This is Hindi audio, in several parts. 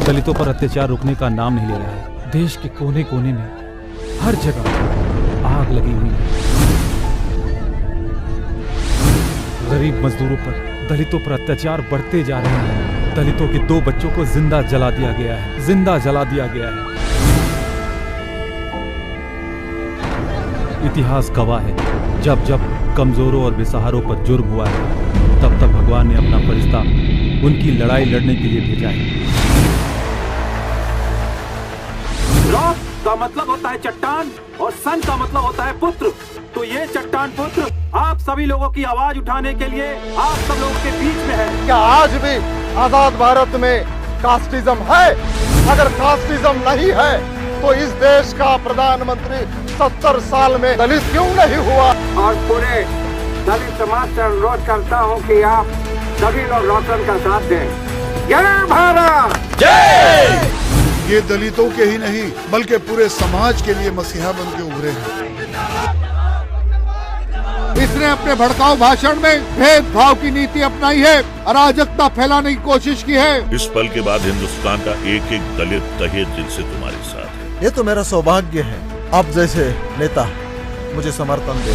दलितों पर अत्याचार रुकने का नाम नहीं ले रहा है। देश के कोने कोने में हर जगह आग लगी हुई है। गरीब मजदूरों पर, दलितों पर अत्याचार बढ़ते जा रहे हैं। दलितों के 2 बच्चों को जिंदा जला दिया गया है, जिंदा जला दिया गया है। इतिहास गवाह है, जब जब कमजोरों और बेसहारों पर जुर्म हुआ है, तब तब भगवान ने अपना फरिश्ता उनकी लड़ाई लड़ने के लिए भेजा है। रॉक का मतलब होता है चट्टान और सन का मतलब होता है पुत्र। तो ये चट्टान पुत्र आप सभी लोगों की आवाज उठाने के लिए आप सब लोगों के बीच में है। क्या आज भी आजाद भारत में कास्टिज्म है? अगर कास्टिज्म नहीं है तो इस देश का प्रधानमंत्री 70 साल में दलित क्यों नहीं हुआ? और पूरे दलित समाज से अनुरोध करता हूं कि आप सभी लोग रोशन का साथ दें। जय भारत, जय। ये दलितों के ही नहीं बल्कि पूरे समाज के लिए मसीहा बन के उभरे हैं। इसने अपने भड़काऊ भाषण में भेदभाव की नीति अपनाई है, अराजकता फैलाने की कोशिश की है। इस पल के बाद हिंदुस्तान का एक एक दलित तहे दिल से तुम्हारे साथ है। ये तो मेरा सौभाग्य है, आप जैसे नेता मुझे समर्थन दे।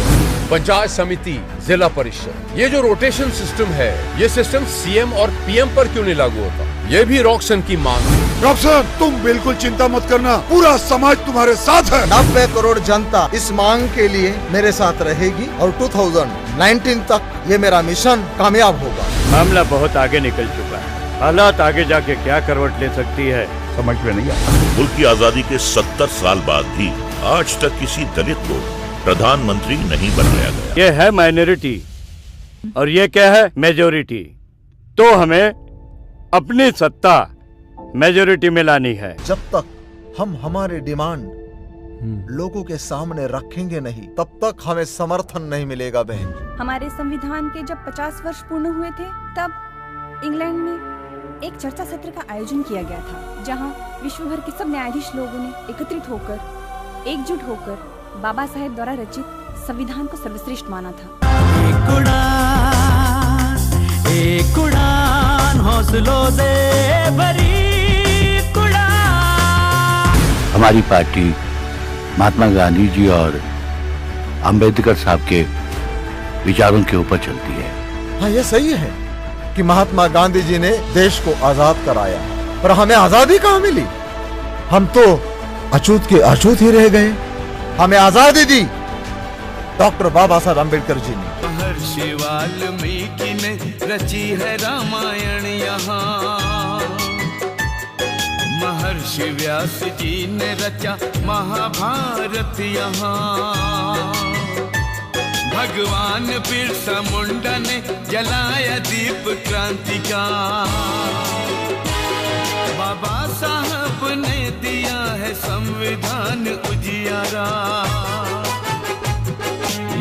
पंचायत समिति, जिला परिषद, ये जो रोटेशन सिस्टम है, ये सिस्टम सीएम और पीएम पर क्यों नहीं लागू होता? ये भी रॉक्सन की मांग है। रॉक्सन, तुम बिल्कुल चिंता मत करना, पूरा समाज तुम्हारे साथ है। 90 करोड़ जनता इस मांग के लिए मेरे साथ रहेगी और 2019 तक ये मेरा मिशन कामयाब होगा। मामला बहुत आगे निकल चुका है, हालात आगे जाके क्या करवट ले सकती है समझ में नहीं आता। मुल्क की आजादी के 70 साल बाद भी आज तक किसी दलित को प्रधानमंत्री नहीं बनाया गया। ये है माइनॉरिटी और ये क्या है मेजोरिटी। तो हमें अपनी सत्ता मेजोरिटी में लानी है। जब तक हम हमारे डिमांड लोगों के सामने रखेंगे नहीं, तब तक हमें समर्थन नहीं मिलेगा बहन। हमारे संविधान के जब 50 वर्ष पूर्ण हुए थे, तब इंग्लैंड में एक चर्चा सत्र का आयोजन किया गया था, जहां विश्व भर के सब न्यायाधीश लोगों ने एकत्रित होकर, एकजुट होकर बाबा साहेब द्वारा रचित संविधान को सर्वश्रेष्ठ माना था। एक उड़ान हौसलों से भरी उड़ान। हमारी पार्टी महात्मा गांधी जी और अंबेडकर साहब के विचारों के ऊपर चलती है। हाँ, ये सही है कि महात्मा गांधी जी ने देश को आजाद कराया, पर हमें आजादी कहाँ मिली? हम तो अछूत के अछूत ही रह गए। हमें आजादी दी डॉक्टर बाबा साहब अम्बेडकर जी ने। महर्षि वाल्मीकि ने रची है रामायण यहाँ, महर्षि व्यास जी ने रचा महाभारत यहाँ, भगवान बिरसा मुंडा ने जलाया दीप क्रांति का, बाबा साहब ने दिया है संविधान उजियारा।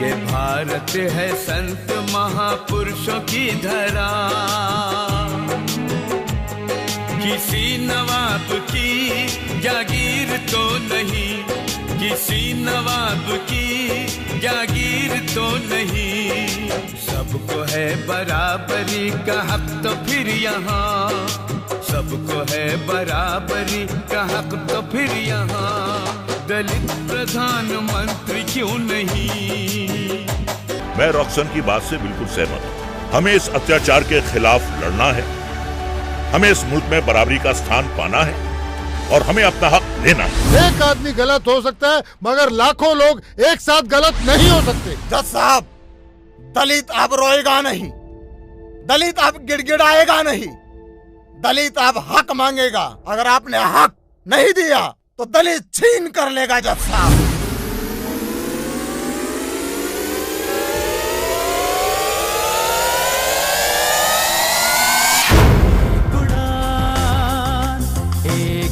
ये भारत है संत महापुरुषों की धरा, किसी नवाब की जागीर तो नहीं, किसी नवाब की जागीर तो नहीं, सबको है बराबरी का हक तो फिर यहाँ, सबको है बराबरी का हक तो फिर यहाँ, दलित प्रधानमंत्री क्यों नहीं? मैं रॉक्सन की बात से बिल्कुल सहमत हूँ। हमें इस अत्याचार के खिलाफ लड़ना है, हमें इस मुल्क में बराबरी का स्थान पाना है और हमें अपना हक लेना है। एक आदमी गलत हो सकता है, मगर लाखों लोग एक साथ गलत नहीं हो सकते। जज साहब, दलित अब रोएगा नहीं, दलित अब गिड़गिड़ाएगा नहीं, दलित अब हक मांगेगा। अगर आपने हक नहीं दिया तो दलित छीन कर लेगा। जज साहब, एक